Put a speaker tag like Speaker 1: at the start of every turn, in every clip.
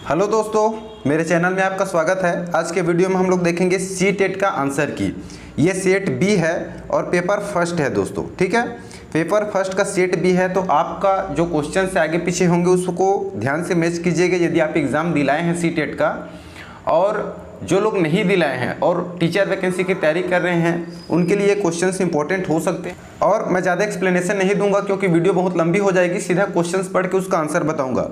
Speaker 1: Hello दोस्तों, मेरे channel में आपका स्वागत है। आज के वीडियो में हम लोग देखेंगे सी टेट का आंसर की। ये सेट बी है और पेपर फर्स्ट है दोस्तों, ठीक है। पेपर फर्स्ट का सेट बी है, तो आपका जो क्वेश्चन से आगे पीछे होंगे उसको ध्यान से मैच कीजिएगा। यदि आप एग्ज़ाम दिलाए हैं सी टेट का, और जो लोग नहीं दिलाए हैं और टीचर वैकेंसी की तैयारी कर रहे हैं, उनके लिए क्वेश्चंस इंपॉर्टेंट हो सकते हैं। और मैं ज़्यादा एक्सप्लेनेशन नहीं दूंगा क्योंकि वीडियो बहुत लंबी हो जाएगी, सीधा क्वेश्चंस पढ़ के उसका आंसर बताऊंगा।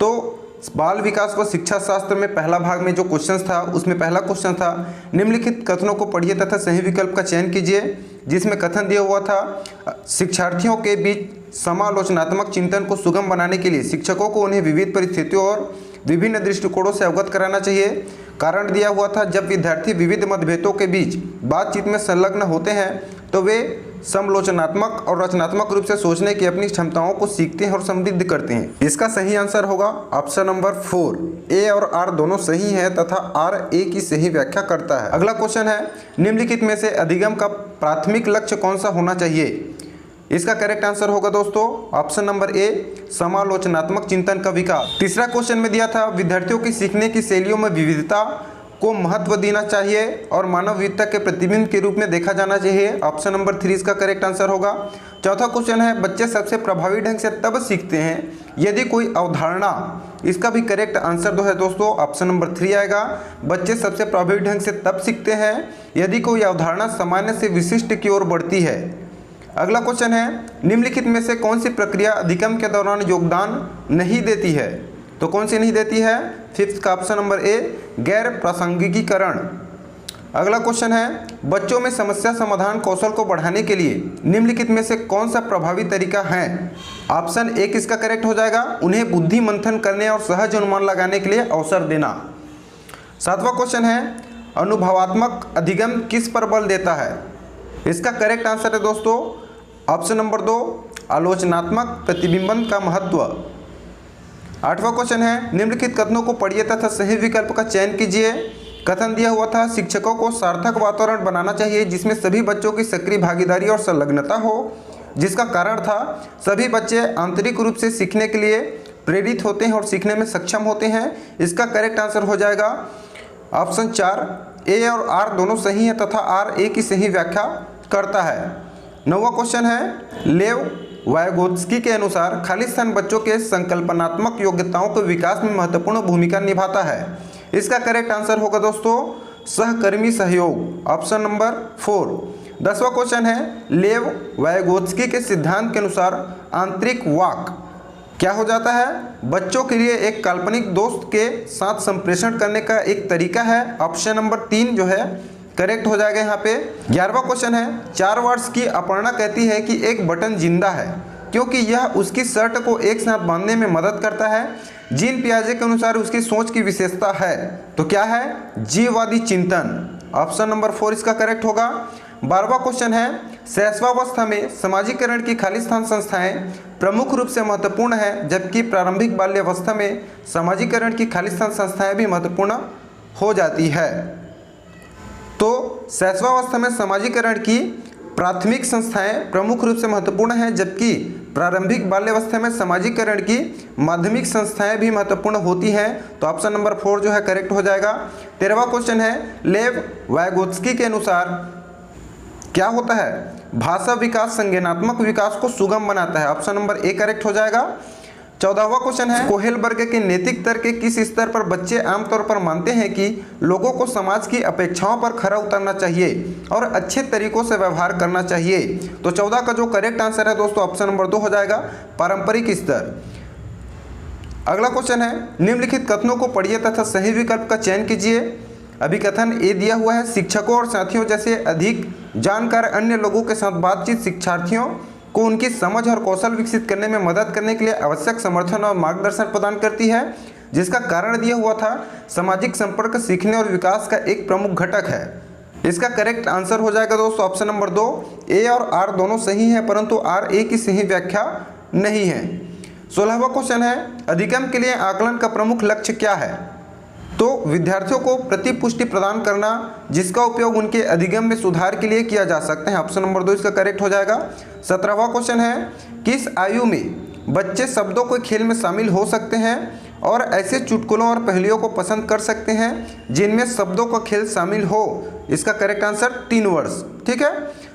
Speaker 1: तो बाल विकास व शिक्षा शास्त्र में पहला भाग में जो क्वेश्चन था, उसमें पहला क्वेश्चन था, निम्नलिखित कथनों को पढ़िए तथा सही विकल्प का चयन कीजिए। जिसमें कथन दिया हुआ था, शिक्षार्थियों के बीच समालोचनात्मक चिंतन को सुगम बनाने के लिए शिक्षकों को उन्हें विविध परिस्थितियों और विभिन्न दृष्टिकोणों से अवगत कराना चाहिए। कारण दिया हुआ था, जब विद्यार्थी विविध मतभेदों के बीच बातचीत में संलग्न होते हैं तो वे समालोचनात्मक और रचनात्मक रूप से सोचने की अपनी क्षमताओं को सीखते हैं और समृद्ध करते हैं। इसका सही आंसर होगा ऑप्शन नंबर 4। ए और आर दोनों सही हैं तथा आर ए की सही व्याख्या करता है। अगला क्वेश्चन है, निम्नलिखित में से अधिगम का प्राथमिक लक्ष्य कौन सा होना चाहिए? इसका करेक्ट आंसर होगा दोस्तों ऑप्शन नंबर ए, समालोचनात्मक चिंतन का विकास। तीसरा क्वेश्चन में दिया था, विद्यार्थियों की सीखने की शैलियों में विविधता को महत्व देना चाहिए और मानव विविधता के प्रतिबिंब के रूप में देखा जाना चाहिए। ऑप्शन नंबर 3 इसका करेक्ट आंसर होगा। चौथा क्वेश्चन है, बच्चे सबसे प्रभावी ढंग से तब सीखते हैं यदि कोई अवधारणा, इसका भी करेक्ट आंसर जो है दोस्तों ऑप्शन नंबर 3 आएगा। बच्चे सबसे प्रभावी ढंग से तब सीखते हैं यदि कोई अवधारणा सामान्य से विशिष्ट की ओर बढ़ती है। अगला क्वेश्चन है, निम्नलिखित में से कौन सी प्रक्रिया अधिगम के दौरान योगदान नहीं देती है? तो कौन सी नहीं देती है? फिफ्थ का ऑप्शन नंबर ए, गैर प्रासंगिकीकरण। अगला क्वेश्चन है, बच्चों में समस्या समाधान कौशल को बढ़ाने के लिए निम्नलिखित में से कौन सा प्रभावी तरीका है? ऑप्शन ए इसका करेक्ट हो जाएगा, उन्हें बुद्धि मंथन करने और सहज अनुमान लगाने के लिए अवसर देना। सातवां क्वेश्चन है, अनुभवात्मक अधिगम किस पर बल देता है? इसका करेक्ट आंसर है दोस्तों ऑप्शन नंबर 2, आलोचनात्मक प्रतिबिंबन का महत्व। आठवां क्वेश्चन है, निम्नलिखित कथनों को पढ़िए तथा सही विकल्प का चयन कीजिए। कथन दिया हुआ था, शिक्षकों को सार्थक वातावरण बनाना चाहिए जिसमें सभी बच्चों की सक्रिय भागीदारी और संलग्नता हो। जिसका कारण था, सभी बच्चे आंतरिक रूप से सीखने के लिए प्रेरित होते हैं और सीखने में सक्षम होते हैं। इसका करेक्ट आंसर हो जाएगा ऑप्शन 4, ए और आर दोनों सही हैं तथा आर ए की सही व्याख्या करता है। 9वां क्वेश्चन है, लेव वायगोत्स्की के अनुसार खाली स्थान बच्चों के संकल्पनात्मक योग्यताओं के विकास में महत्वपूर्ण भूमिका निभाता है। इसका करेक्ट आंसर होगा दोस्तों सहकर्मी सहयोग, ऑप्शन नंबर 4। 10वां क्वेश्चन है, लेव वायगोत्स्की के सिद्धांत के अनुसार आंतरिक वाक क्या हो जाता है? बच्चों के लिए एक काल्पनिक दोस्त के साथ संप्रेषण करने का एक तरीका है। ऑप्शन नंबर 3 जो है करेक्ट हो जाएगा यहाँ पे। 11वां क्वेश्चन है, 4 वर्ष की अपर्णा कहती है कि एक बटन जिंदा है क्योंकि यह उसकी शर्ट को एक साथ बांधने में मदद करता है। जीन पियाजे के अनुसार उसकी सोच की विशेषता है, तो क्या है? जीववादी चिंतन। ऑप्शन नंबर 4 इसका करेक्ट होगा। 12वां क्वेश्चन है, शैशवावस्था में समाजीकरण की खाली स्थान संस्थाएं प्रमुख रूप से महत्वपूर्ण है जबकि प्रारंभिक बाल्यावस्था में समाजीकरण की खाली स्थान संस्थाएं भी महत्वपूर्ण हो जाती है। तो शैशवावस्था में समाजीकरण की प्राथमिक संस्थाएं प्रमुख रूप से महत्वपूर्ण हैं जबकि प्रारंभिक बाल्यावस्था में समाजीकरण की माध्यमिक संस्थाएं भी महत्वपूर्ण होती हैं। तो ऑप्शन नंबर 4 जो है करेक्ट हो जाएगा। 13वां क्वेश्चन है, लेव वायगोत्स्की के अनुसार क्या होता है? भाषा विकास संज्ञानात्मक विकास को सुगम बनाता है। ऑप्शन नंबर ए करेक्ट हो जाएगा। 14वां क्वेश्चन है, कोहेलबर्ग के नैतिक तर्क के किस स्तर पर बच्चे आमतौर पर मानते हैं कि लोगों को समाज की अपेक्षाओं पर खरा उतरना चाहिए और अच्छे तरीकों से व्यवहार करना चाहिए? तो 14 का जो करेक्ट आंसर है दोस्तों ऑप्शन नंबर 2 हो जाएगा, पारंपरिक स्तर। अगला क्वेश्चन है, निम्नलिखित कथनों को पढ़िए तथा सही विकल्प का चयन कीजिए। अभी कथन ए दिया हुआ है, शिक्षकों और साथियों जैसे अधिक जानकार अन्य लोगों के साथ बातचीत शिक्षार्थियों को उनकी समझ और कौशल विकसित करने में मदद करने के लिए आवश्यक समर्थन और मार्गदर्शन प्रदान करती है। जिसका कारण दिया हुआ था, सामाजिक संपर्क सीखने और विकास का एक प्रमुख घटक है। इसका करेक्ट आंसर हो जाएगा दोस्तों ऑप्शन नंबर 2, ए और आर दोनों सही हैं परंतु आर ए की सही व्याख्या नहीं है। 16वां क्वेश्चन है, अधिगम के लिए आकलन का प्रमुख लक्ष्य क्या है? तो विद्यार्थियों को प्रतिपुष्टि प्रदान करना जिसका उपयोग उनके अधिगम में सुधार के लिए किया जा सकता है। ऑप्शन नंबर 2 इसका करेक्ट हो जाएगा। 17वां क्वेश्चन है, किस आयु में बच्चे शब्दों को खेल में शामिल हो सकते हैं? और ऐसे चुटकुलों और पहेलियों को पसंद कर सकते हैं जिनमें शब्दों का खेल शामिल हो। इसका करेक्ट आंसर 3 वर्ड्स। ठीक है।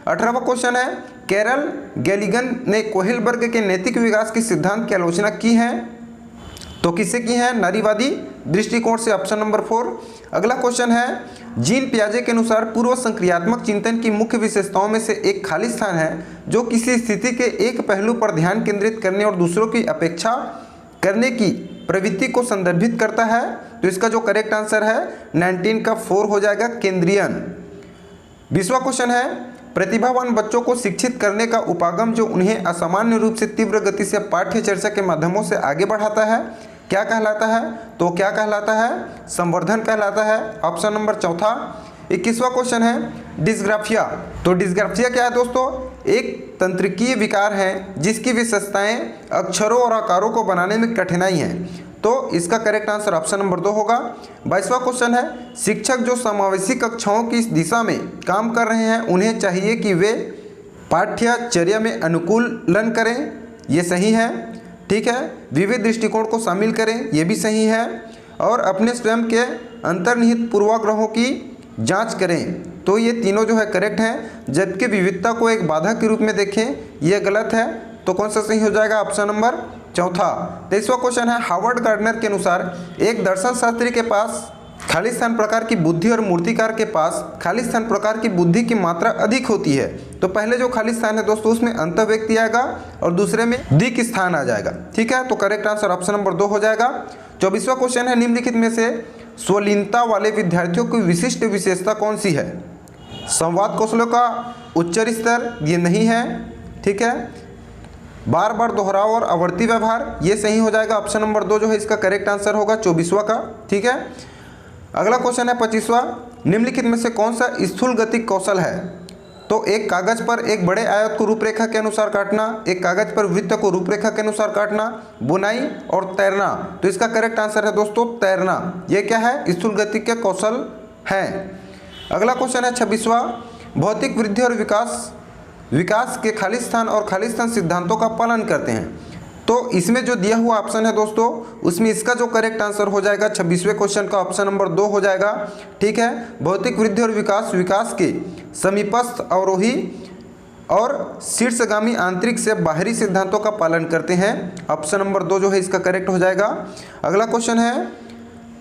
Speaker 1: 18वां क्वेश्चन है, कैरल गैलिगन ने कोहेलबर्ग के नैतिक विकास के सिद्धांत की आलोचना की है, तो किससे की है? नारीवादी दृष्टिकोण से, ऑप्शन नंबर 4। अगला क्वेश्चन है, जीन पियाजे के अनुसार पूर्व संक्रियात्मक चिंतन की मुख्य विशेषताओं में से एक खाली स्थान है जो किसी स्थिति के एक पहलू पर ध्यान केंद्रित करने और दूसरों की अपेक्षा करने की प्रवृत्ति को संदर्भित करता है। तो इसका जो करेक्ट आंसर है 19 का 4 हो जाएगा, केंद्रियन। 20वां क्वेश्चन है, प्रतिभावान बच्चों को शिक्षित करने का उपागम जो उन्हें असामान्य रूप से तीव्र गति से पाठ्य चर्चा के माध्यमों से आगे बढ़ाता है, क्या कहलाता है? तो क्या कहलाता है? संवर्धन कहलाता है, ऑप्शन नंबर 4। 21वां क्वेश्चन है, डिस्ग्राफिया। तो डिस्ग्राफिया क्या है दोस्तों? एक तंत्रिकीय विकार है जिसकी विशेषताएं अक्षरों और आकारों को बनाने में कठिनाई है, तो इसका करेक्ट आंसर ऑप्शन नंबर 2 होगा। 22वां क्वेश्चन है, शिक्षक जो समावेशी कक्षाओं की इस दिशा में काम कर रहे हैं उन्हें चाहिए कि वे पाठ्यचर्या में अनुकूलन करें, ये सही है। ठीक है। विविध दृष्टिकोण को शामिल करें, ये भी सही है। और अपने स्वयं के अंतर्निहित पूर्वाग्रहों की जांच करें, तो ये तीनों जो है करेक्ट हैं। जबकि विविधता को एक बाधा के रूप में देखें, यह गलत है, तो कौन सा सही हो जाएगा? Option number 4। 23वां क्वेश्चन है, हार्वर्ड गार्डनर के अनुसार एक दर्शन शास्त्री के पास खाली स्थान प्रकार की बुद्धि और मूर्तिकार के पास खाली स्थान प्रकार की बुद्धि की मात्रा अधिक होती है। तो पहले जो खाली स्थान है दोस्तों उसमें अंत व्यक्ति आएगा और दूसरे में दिक स्थान आ जाएगा। ठीक है। तो करेक्ट आंसर ऑप्शन नंबर 2 हो जाएगा। 24वां क्वेश्चन है, निम्नलिखित में से स्वलीनता वाले विद्यार्थियों की विशिष्ट विशेषता कौन सी है? संवाद कौशलों का उच्च स्तर, ये नहीं है। ठीक है। बार बार दोहराव और आवर्ती व्यवहार, ये सही हो जाएगा, ऑप्शन नंबर 2 जो है इसका करेक्ट आंसर होगा 24वां का। ठीक है। अगला क्वेश्चन है 25वां, निम्नलिखित में से कौन सा स्थूल गतिक कौशल है? तो एक कागज पर एक बड़े आयत को रूपरेखा के अनुसार काटना, एक कागज पर वृत्त को रूपरेखा के अनुसार काटना, बुनाई और तैरना। तो इसका करेक्ट आंसर है दोस्तों तैरना। ये क्या है? स्थूल गतिक के कौशल है। अगला क्वेश्चन है 26वां, भौतिक वृद्धि और विकास के खाली स्थान और खाली स्थान सिद्धांतों का पालन करते हैं। तो इसमें जो दिया हुआ ऑप्शन है दोस्तों उसमें इसका जो करेक्ट आंसर हो जाएगा 26वें क्वेश्चन का ऑप्शन नंबर 2 हो जाएगा। ठीक है। भौतिक वृद्धि और विकास के समीपस्थ अवरोही और शीर्षगामी आंतरिक से बाहरी सिद्धांतों का पालन करते हैं, ऑप्शन नंबर 2 जो है इसका करेक्ट हो जाएगा। अगला क्वेश्चन है,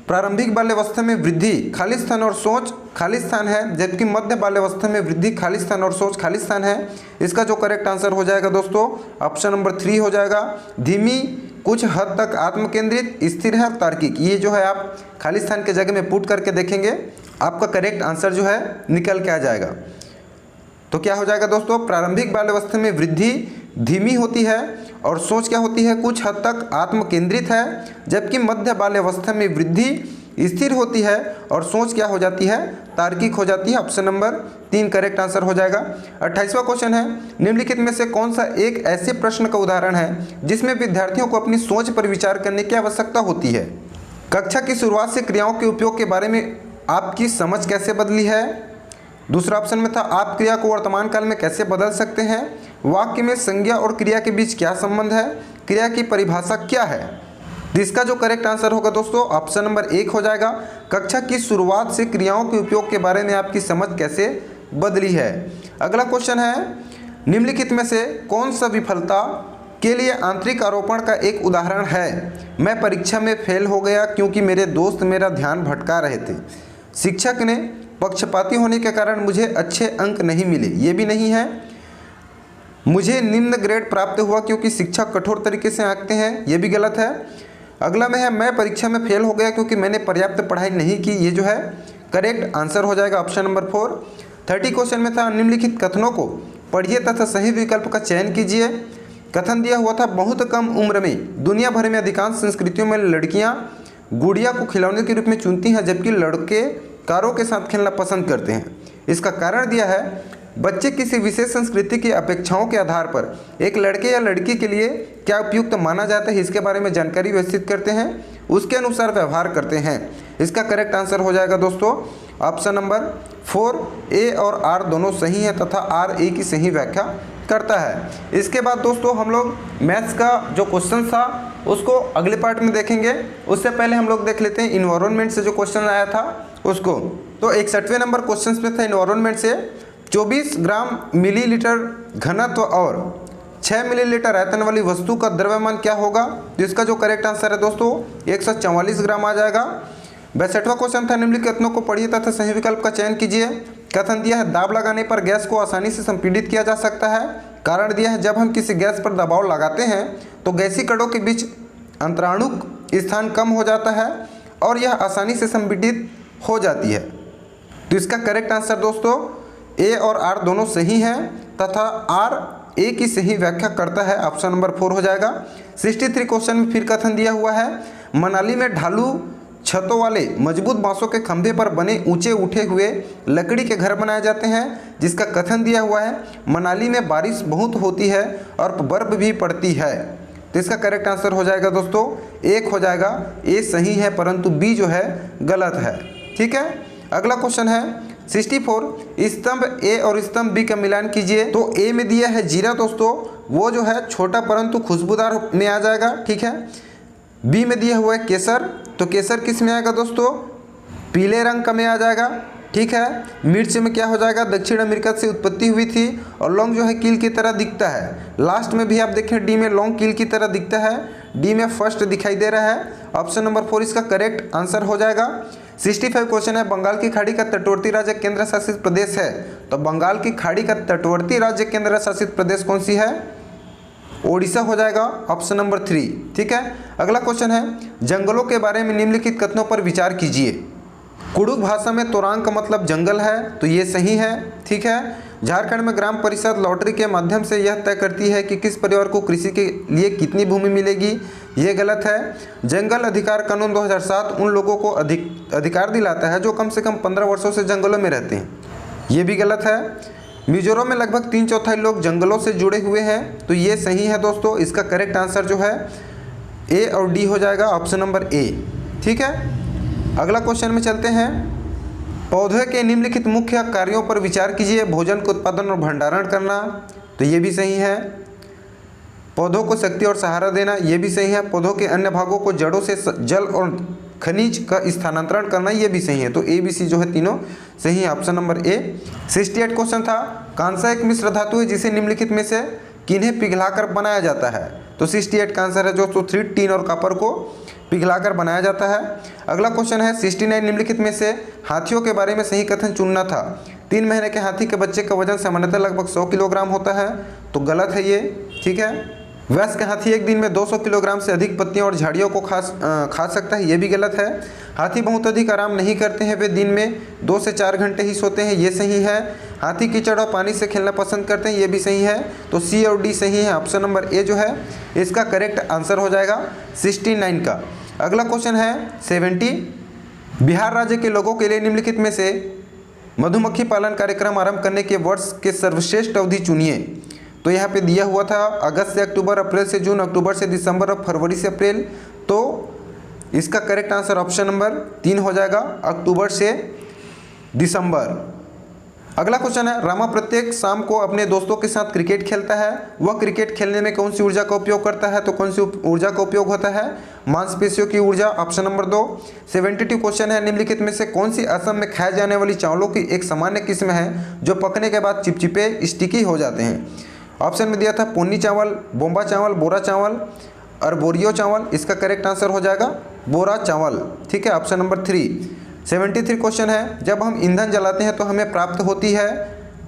Speaker 1: प्रारंभिक बाल्यावस्था में वृद्धि खाली स्थान और सोच खाली स्थान है, जबकि मध्य बाल्यावस्था में वृद्धि खाली स्थान और सोच खाली स्थान है। इसका जो करेक्ट आंसर हो जाएगा दोस्तों ऑप्शन नंबर 3 हो जाएगा। धीमी, कुछ हद तक आत्मकेंद्रित, स्थिर है, तार्किक, ये जो है आप खाली स्थान के जगह में पुट करके देखेंगे, आपका करेक्ट आंसर जो है निकल के आ जाएगा। तो क्या हो जाएगा दोस्तों? प्रारंभिक बाल्यावस्था में वृद्धि धीमी होती है और सोच क्या होती है? कुछ हद तक आत्म केंद्रित है, जबकि मध्य बाल्यावस्था में वृद्धि स्थिर होती है और सोच क्या हो जाती है? तार्किक हो जाती है। ऑप्शन नंबर 3 करेक्ट आंसर हो जाएगा। 28वां क्वेश्चन है, निम्नलिखित में से कौन सा एक ऐसे प्रश्न का उदाहरण है जिसमें विद्यार्थियों को अपनी सोच पर विचार करने की आवश्यकता होती है? कक्षा की शुरुआत से क्रियाओं के उपयोग के बारे में आपकी समझ कैसे बदली है? दूसरा ऑप्शन में था, आप क्रिया को वर्तमान काल में कैसे बदल सकते हैं? वाक्य में संज्ञा और क्रिया के बीच क्या संबंध है? क्रिया की परिभाषा क्या है? इसका जो करेक्ट आंसर होगा दोस्तों ऑप्शन नंबर 1 हो जाएगा। कक्षा की शुरुआत से क्रियाओं के उपयोग के बारे में आपकी समझ कैसे बदली है। अगला क्वेश्चन है, निम्नलिखित में से कौन सा विफलता के लिए आंतरिक आरोपण का एक उदाहरण है? मैं परीक्षा में फेल हो गया क्योंकि मेरे दोस्त मेरा ध्यान भटका रहे थे। शिक्षक ने पक्षपाती होने के कारण मुझे अच्छे अंक नहीं मिले, ये भी नहीं है। मुझे निम्न ग्रेड प्राप्त हुआ क्योंकि शिक्षक कठोर तरीके से आंकते हैं, ये भी गलत है। अगला में है, मैं परीक्षा में फेल हो गया क्योंकि मैंने पर्याप्त पढ़ाई नहीं की, ये जो है करेक्ट आंसर हो जाएगा ऑप्शन नंबर 4। 30 क्वेश्चन में था, निम्नलिखित कथनों को पढ़िए तथा सही विकल्प का चयन कीजिए। कथन दिया हुआ था, बहुत कम उम्र में दुनिया भर में अधिकांश संस्कृतियों में लड़कियां गुड़िया को खिलौने के रूप में चुनती हैं, जबकि लड़के कारों के साथ खेलना पसंद करते हैं। इसका कारण दिया है, बच्चे किसी विशेष संस्कृति की अपेक्षाओं के आधार पर एक लड़के या लड़की के लिए क्या उपयुक्त माना जाता है इसके बारे में जानकारी व्यवस्थित करते हैं, उसके अनुसार व्यवहार करते हैं। इसका करेक्ट आंसर हो जाएगा दोस्तों ऑप्शन नंबर 4। ए और आर दोनों सही है तथा आर ए की सही व्याख्या करता है। इसके बाद दोस्तों हम लोग मैथ्स का जो क्वेश्चन था उसको अगले पार्ट में देखेंगे। उससे पहले हम लोग देख लेते हैं इन्वायरमेंट से जो क्वेश्चन आया था उसको। तो 61वें नंबर क्वेश्चन में था इन्वायरमेंट से 24 ग्राम मिलीलीटर घनत्व और 6 मिलीलीटर आयतन वाली वस्तु का द्रव्यमान क्या होगा। तो इसका जो करेक्ट आंसर है दोस्तों 144 ग्राम आ जाएगा। 62वां क्वेश्चन था निम्नलिखित कथनों को पढ़िए तथा सही विकल्प का चयन कीजिए। कथन दिया है दाब लगाने पर गैस को आसानी से संपीड़ित किया जा सकता है। कारण दिया है जब हम किसी गैस पर दबाव लगाते हैं तो गैसीय कणों के बीच अंतराणुक स्थान कम हो जाता है और यह आसानी से संपीड़ित हो जाती है। तो इसका करेक्ट आंसर दोस्तों ए और आर दोनों सही हैं तथा आर ए की सही व्याख्या करता है, ऑप्शन नंबर 4 हो जाएगा। 63 क्वेश्चन में फिर कथन दिया हुआ है मनाली में ढालू छतों वाले मजबूत बांसों के खंभे पर बने ऊंचे उठे हुए लकड़ी के घर बनाए जाते हैं, जिसका कथन दिया हुआ है मनाली में बारिश बहुत होती है और बर्फ भी पड़ती है। तो इसका करेक्ट आंसर हो जाएगा दोस्तों 1 हो जाएगा। ए सही है परंतु बी जो है गलत है। ठीक है, अगला क्वेश्चन है 64 स्तंभ ए और स्तंभ बी का मिलान कीजिए। तो ए में दिया है जीरा दोस्तों, वो जो है छोटा परंतु खुशबूदार में आ जाएगा। ठीक है, बी में दिया हुआ है केसर, तो केसर किस में आएगा दोस्तों पीले रंग का में आ जाएगा। ठीक है, मिर्च में क्या हो जाएगा दक्षिण अमेरिका से उत्पत्ति हुई थी और लौंग जो है कील की तरह दिखता है। लास्ट में भी आप देखें डी में लौंग कील की तरह दिखता है, डी में फर्स्ट दिखाई दे रहा है। ऑप्शन नंबर 4 इसका करेक्ट आंसर हो जाएगा। 65 क्वेश्चन है बंगाल की खाड़ी का तटवर्ती राज्य केंद्र शासित प्रदेश है। तो बंगाल की खाड़ी का तटवर्ती राज्य केंद्र शासित प्रदेश कौन सी है, ओडिशा हो जाएगा, ऑप्शन नंबर 3। ठीक है, अगला क्वेश्चन है जंगलों के बारे में निम्नलिखित कथनों पर विचार कीजिए। कुडुख भाषा में तोरांग का मतलब जंगल है, तो ये सही है। ठीक है, झारखंड में ग्राम परिषद लॉटरी के माध्यम से यह तय करती है कि किस परिवार को कृषि के लिए कितनी भूमि मिलेगी, ये गलत है। जंगल अधिकार कानून 2007 उन लोगों को अधिकार दिलाता है जो कम से कम 15 वर्षों से जंगलों में रहते हैं, ये भी गलत है। मिजोरम में लगभग 3/4 लोग जंगलों से जुड़े हुए हैं, तो ये सही है दोस्तों। इसका करेक्ट आंसर जो है ए और डी हो जाएगा, ऑप्शन नंबर ए। ठीक है, अगला क्वेश्चन में चलते हैं पौधे के निम्नलिखित मुख्य कार्यों पर विचार कीजिए। भोजन का उत्पादन और भंडारण करना, तो ये भी सही है। पौधों को शक्ति और सहारा देना, ये भी सही है। पौधों के अन्य भागों को जड़ों से जल और खनिज का स्थानांतरण करना, ये भी सही है। तो ए बी सी जो है तीनों सही है, ऑप्शन नंबर ए। 68 क्वेश्चन था कांसा एक मिश्र धातु है जिसे निम्नलिखित में से किन्हें पिघलाकर बनाया जाता है। तो 68 का आंसर है दोस्तों 3 टीन और कॉपर को पिघलाकर बनाया जाता है। अगला क्वेश्चन है 69 निम्नलिखित में से हाथियों के बारे में सही कथन चुनना था। 3 महीने के हाथी के बच्चे का वजन सामान्यतः लगभग 100 किलोग्राम होता है, तो गलत है ये। ठीक है, वयस्क हाथी एक दिन में 200 किलोग्राम से अधिक पत्तियों और झाड़ियों को खा सकता है, ये भी गलत है। हाथी बहुत अधिक आराम नहीं करते हैं, वे दिन में 2 से 4 घंटे ही सोते हैं, ये सही है। हाथी कीचड़ और पानी से खेलना पसंद करते हैं, ये भी सही है। तो सी और डी सही है, ऑप्शन नंबर ए जो है इसका करेक्ट आंसर हो जाएगा 69 का। अगला क्वेश्चन है 70 बिहार राज्य के लोगों के लिए निम्नलिखित में से मधुमक्खी पालन कार्यक्रम आरंभ करने के वर्ष के सर्वश्रेष्ठ अवधि चुनिए। तो यहाँ पे दिया हुआ था अगस्त से अक्टूबर, अप्रैल से जून, अक्टूबर से दिसंबर और फरवरी से अप्रैल। तो इसका करेक्ट आंसर ऑप्शन नंबर 3 हो जाएगा, अक्टूबर से दिसंबर। अगला क्वेश्चन है रामा प्रत्येक शाम को अपने दोस्तों के साथ क्रिकेट खेलता है, वह क्रिकेट खेलने में कौन सी ऊर्जा का उपयोग करता है। तो कौन सी ऊर्जा का उपयोग होता है, मांसपेशियों की ऊर्जा, ऑप्शन नंबर 2। 72 क्वेश्चन है निम्नलिखित में से कौन सी असम में खाए जाने वाली चावलों की एक सामान्य किस्म है जो पकने के बाद चिपचिपे स्टिकी हो जाते हैं। ऑप्शन में दिया था पोन्नी चावल, बोम्बा चावल, बोरा चावल और बोरियो चावल। इसका करेक्ट आंसर हो जाएगा बोरा चावल। ठीक है, ऑप्शन नंबर 3। 73 क्वेश्चन है जब हम ईंधन जलाते हैं तो हमें प्राप्त होती है,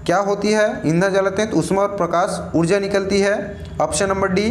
Speaker 1: क्या होती है। ईंधन जलाते हैं तो ऊष्मा और प्रकाश ऊर्जा निकलती है, ऑप्शन नंबर डी।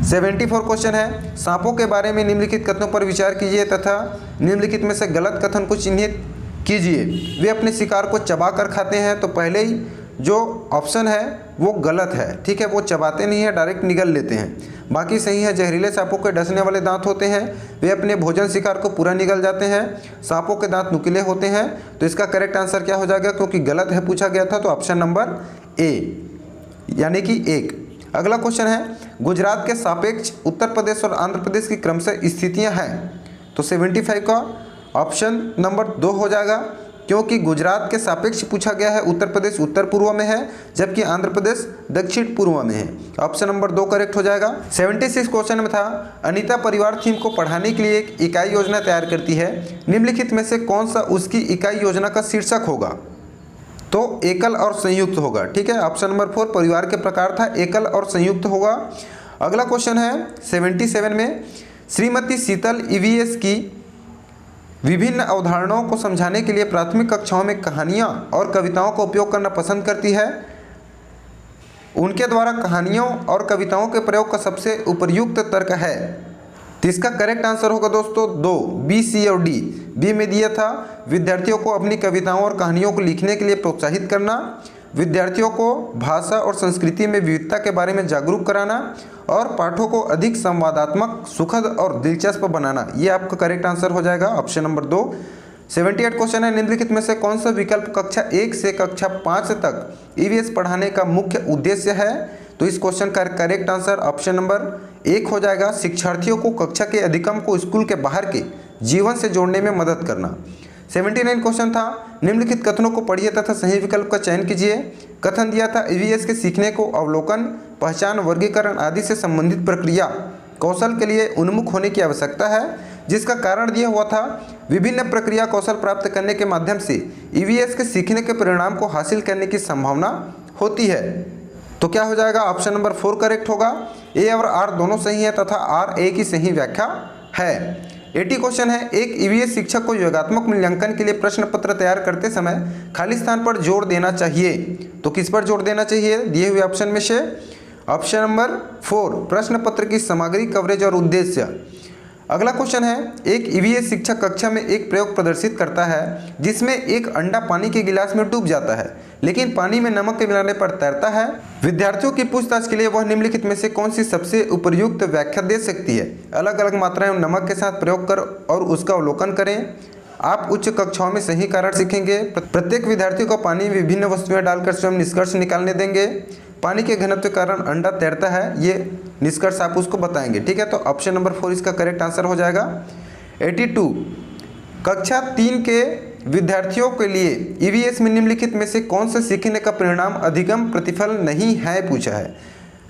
Speaker 1: 74 क्वेश्चन है सांपों के बारे में निम्नलिखित कथनों पर विचार कीजिए तथा निम्नलिखित में से गलत कथन को चिन्हित कीजिए। वे अपने शिकार को चबा कर खाते हैं, तो पहले ही जो ऑप्शन है वो गलत है। ठीक है, वो चबाते नहीं है, डायरेक्ट निगल लेते हैं। बाकी सही है। जहरीले सांपों के डसने वाले दांत होते हैं, वे अपने भोजन शिकार को पूरा निगल जाते हैं। सांपों के दांत नुकीले होते हैं, तो इसका करेक्ट आंसर क्या हो जाएगा, क्योंकि गलत है पूछा गया था, तो ऑप्शन नंबर ए यानी कि 1। अगला क्वेश्चन है गुजरात के सापेक्ष उत्तर प्रदेश और आंध्र प्रदेश की क्रमशः स्थितियाँ हैं। तो 75 का ऑप्शन नंबर 2 हो जाएगा। क्योंकि गुजरात के सापेक्ष पूछा गया है, उत्तर प्रदेश उत्तर पूर्व में है जबकि आंध्र प्रदेश दक्षिण पूर्व में है। ऑप्शन नंबर 2 करेक्ट हो जाएगा। 76 क्वेश्चन में था अनीता परिवार थीम को पढ़ाने के लिए एक इकाई योजना तैयार करती है, निम्नलिखित में से कौन सा उसकी इकाई योजना का शीर्षक होगा? तो एकल और संयुक्त होगा। ठीक है, ऑप्शन नंबर 4 परिवार के प्रकार था, एकल और संयुक्त होगा। अगला क्वेश्चन है 77 में श्रीमती शीतल ईवीएस की विभिन्न अवधारणाओं को समझाने के लिए प्राथमिक कक्षाओं में कहानियाँ और कविताओं का उपयोग करना पसंद करती है। उनके द्वारा कहानियों और कविताओं के प्रयोग का सबसे उपयुक्त तर्क है। तो इसका करेक्ट आंसर होगा दोस्तों 2, बी, सी और डी। बी में दिया था विद्यार्थियों को अपनी कविताओं और कहानियों को लिखने के लिए प्रोत्साहित करना, विद्यार्थियों को भाषा और संस्कृति में विविधता के बारे में जागरूक कराना और पाठों को अधिक संवादात्मक, सुखद और दिलचस्प बनाना। ये आपका करेक्ट आंसर हो जाएगा ऑप्शन नंबर 2। 78 क्वेश्चन है निम्नलिखित में से कौन सा विकल्प कक्षा 1 से कक्षा 5 तक ईवीएस पढ़ाने का मुख्य उद्देश्य है? तो इस क्वेश्चन का करेक्ट आंसर ऑप्शन नंबर 1 हो जाएगा। शिक्षार्थियों को कक्षा के अधिगम को स्कूल के बाहर के जीवन से जोड़ने में मदद करना। 79 क्वेश्चन था निम्नलिखित कथनों को पढ़िए तथा सही विकल्प का चयन कीजिए। कथन दिया था ईवीएस के सीखने को अवलोकन, पहचान, वर्गीकरण आदि से संबंधित प्रक्रिया कौशल के लिए उन्मुख होने की आवश्यकता है, जिसका कारण दिया हुआ था विभिन्न प्रक्रिया कौशल प्राप्त करने के माध्यम से ईवीएस के सीखने के परिणाम को हासिल करने की संभावना होती है। तो क्या हो जाएगा? ऑप्शन नंबर 4 करेक्ट होगा। ए और आर दोनों सही है तथा आर ए की सही व्याख्या है। 80 क्वेश्चन है एक ईवीएस शिक्षक को योगात्मक मूल्यांकन के लिए प्रश्न पत्र तैयार करते समय खाली स्थान पर जोर देना चाहिए। तो किस पर जोर देना चाहिए दिए हुए ऑप्शन में से? ऑप्शन नंबर 4 प्रश्न पत्र की सामग्री, कवरेज और उद्देश्य। अगला क्वेश्चन है एक ईवीएस शिक्षक कक्षा में एक प्रयोग प्रदर्शित करता है जिसमें एक अंडा पानी के गिलास में डूब जाता है लेकिन पानी में नमक के मिलाने पर तैरता है। विद्यार्थियों की पूछताछ के लिए वह निम्नलिखित में से कौन सी सबसे उपयुक्त व्याख्या दे सकती है? अलग अलग मात्राएं नमक के साथ प्रयोग कर और उसका अवलोकन करें। आप उच्च कक्षाओं में सही कारण सीखेंगे। प्रत्येक विद्यार्थी को पानी में विभिन्न वस्तुएं डालकर स्वयं निष्कर्ष निकालने देंगे। पानी के घनत्व के कारण अंडा तैरता है, ये निष्कर्ष आप उसको बताएंगे। ठीक है, तो ऑप्शन नंबर 4 इसका करेक्ट आंसर हो जाएगा। 82 कक्षा 3 के विद्यार्थियों के लिए ईवीएस में निम्नलिखित में से कौन से सीखने का परिणाम अधिगम प्रतिफल नहीं है पूछा है।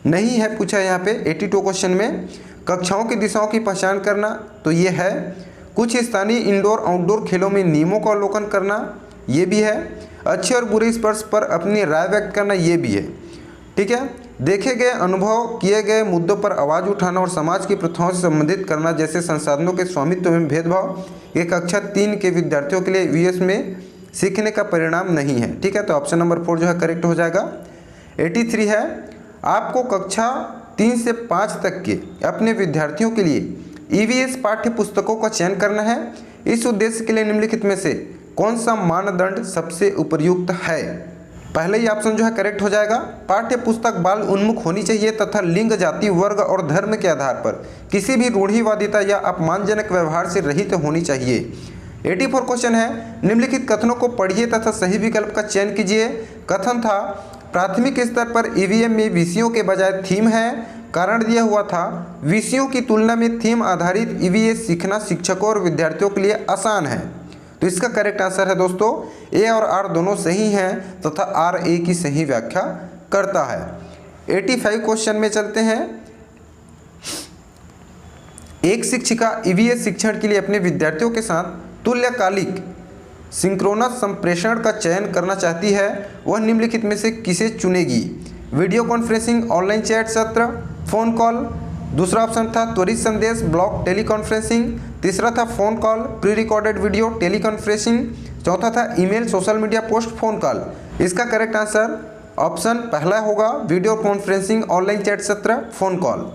Speaker 1: नहीं है पूछा है यहाँ पे 82 क्वेश्चन में। कक्षाओं की दिशाओं की पहचान करना, तो ये है। कुछ स्थानीय इंडोर आउटडोर खेलों में नियमों का अवलोकन करना, ये भी है। अच्छे और बुरे स्पर्श पर अपनी राय व्यक्त करना, ये भी है। ठीक है, देखे गए अनुभव किए गए मुद्दों पर आवाज़ उठाना और समाज की प्रथाओं से संबंधित करना जैसे संसाधनों के स्वामित्व में भेदभाव, ये कक्षा 3 के विद्यार्थियों के लिए ईवीएस में सीखने का परिणाम नहीं है। ठीक है, तो ऑप्शन नंबर 4 जो है करेक्ट हो जाएगा। 83 है आपको कक्षा 3 से 5 तक के अपने विद्यार्थियों के लिए ईवीएस पाठ्य पुस्तकों का चयन करना है। इस उद्देश्य के लिए निम्नलिखित में से कौन सा मानदंड सबसे उपयुक्त है? पहले ही ऑप्शन जो है करेक्ट हो जाएगा। पाठ्य पुस्तक बाल उन्मुख होनी चाहिए तथा लिंग, जाति, वर्ग और धर्म के आधार पर किसी भी रूढ़िवादिता या अपमानजनक व्यवहार से रहित होनी चाहिए। 84 क्वेश्चन है निम्नलिखित कथनों को पढ़िए तथा सही विकल्प का चयन कीजिए। कथन था प्राथमिक स्तर पर ईवीएम में विषयों के बजाय थीम है। कारण दिया हुआ था विषयों की तुलना में थीम आधारित ईवीएस सीखना शिक्षकों और विद्यार्थियों के लिए आसान है। तो इसका करेक्ट आंसर है दोस्तों ए और आर दोनों सही हैं तथा आर ए की सही व्याख्या करता है। 85 क्वेश्चन में चलते हैं। एक शिक्षिका ईवीएस शिक्षण के लिए अपने विद्यार्थियों के साथ तुल्यकालिक सिंक्रोनस संप्रेषण का चयन करना चाहती है, वह निम्नलिखित में से किसे चुनेगी? वीडियो कॉन्फ्रेंसिंग, ऑनलाइन चैट सत्र, फोन कॉल। दूसरा ऑप्शन था त्वरित संदेश, ब्लॉक टेलीकॉन्फ्रेंसिंग। तीसरा था phone call, pre recorded video teleconferencing. चौथा था email, social media post, phone call. इसका करेक्ट आंसर ऑप्शन पहला होगा वीडियो कॉन्फ्रेंसिंग, ऑनलाइन चैट सत्र, फोन कॉल।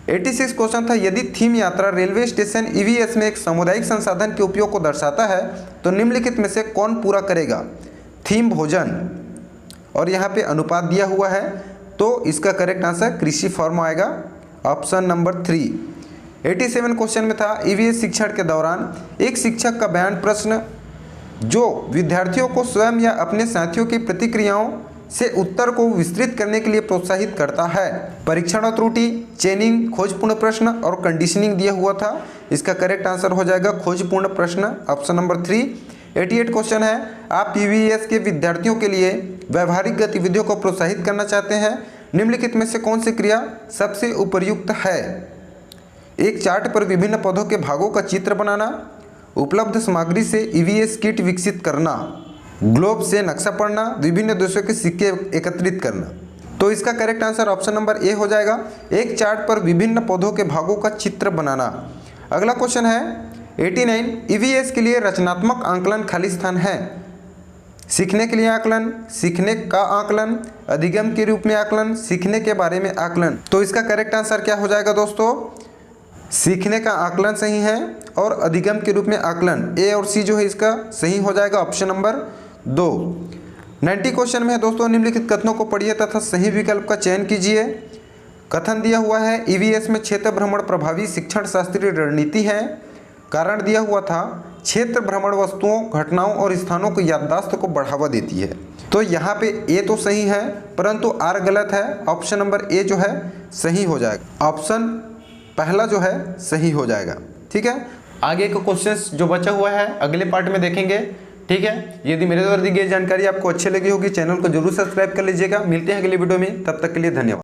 Speaker 1: 86 क्वेश्चन था यदि थीम यात्रा रेलवे स्टेशन ईवीएस में एक सामुदायिक संसाधन के उपयोग को दर्शाता है तो निम्नलिखित में से कौन पूरा करेगा? थीम भोजन, और यहाँ पे अनुपात दिया हुआ है, तो इसका करेक्ट आंसर कृषि फॉर्म आएगा, ऑप्शन नंबर 3। 87 क्वेश्चन में था ईवीएस शिक्षण के दौरान एक शिक्षक का बयान प्रश्न जो विद्यार्थियों को स्वयं या अपने साथियों की प्रतिक्रियाओं से उत्तर को विस्तृत करने के लिए प्रोत्साहित करता है। परीक्षण और त्रुटि, चेनिंग, खोजपूर्ण प्रश्न और कंडीशनिंग दिया हुआ था। इसका करेक्ट आंसर हो जाएगा खोजपूर्ण प्रश्न, ऑप्शन नंबर 3। 88 क्वेश्चन है, आप ईवीएस के विद्यार्थियों के लिए व्यवहारिक गतिविधियों को प्रोत्साहित करना चाहते हैं, निम्नलिखित में से कौन सी क्रिया सबसे उपयुक्त है? एक चार्ट पर विभिन्न पौधों के भागों का चित्र बनाना, उपलब्ध सामग्री से ईवीएस किट विकसित करना, ग्लोब से नक्शा पढ़ना, विभिन्न देशों के सिक्के एकत्रित करना। तो इसका correct answer option number A हो जाएगा, एक चार्ट पर विभिन्न पौधों के भागों का चित्र बनाना। अगला क्वेश्चन है 89, ईवीएस के लिए रचनात्मक आंकलन खाली स्थान है। सीखने के लिए आकलन, सीखने का आकलन, अधिगम के रूप में आकलन, सीखने के बारे में आकलन। तो इसका करेक्ट आंसर क्या हो जाएगा दोस्तों? सीखने का आकलन सही है और अधिगम के रूप में आकलन, ए और सी जो है इसका सही हो जाएगा, ऑप्शन नंबर 2। 90 क्वेश्चन में है दोस्तों, निम्नलिखित कथनों को पढ़िए तथा सही विकल्प का चयन कीजिए। कथन दिया हुआ है ईवीएस में क्षेत्र भ्रमण प्रभावी शिक्षण शास्त्रीय रणनीति है। कारण दिया हुआ था क्षेत्र भ्रमण वस्तुओं, घटनाओं और स्थानों की याददाश्त को बढ़ावा देती है। तो यहाँ पे ए तो सही है परंतु आर गलत है, ऑप्शन नंबर ए जो है सही हो जाएगा, ऑप्शन पहला जो है सही हो जाएगा। ठीक है, आगे का क्वेश्चंस जो बचा हुआ है अगले पार्ट में देखेंगे। ठीक है, यदि मेरे द्वारा दी गई जानकारी आपको अच्छी लगी होगी, चैनल को जरूर सब्सक्राइब कर लीजिएगा। मिलते हैं अगले वीडियो में, तब तक के लिए धन्यवाद।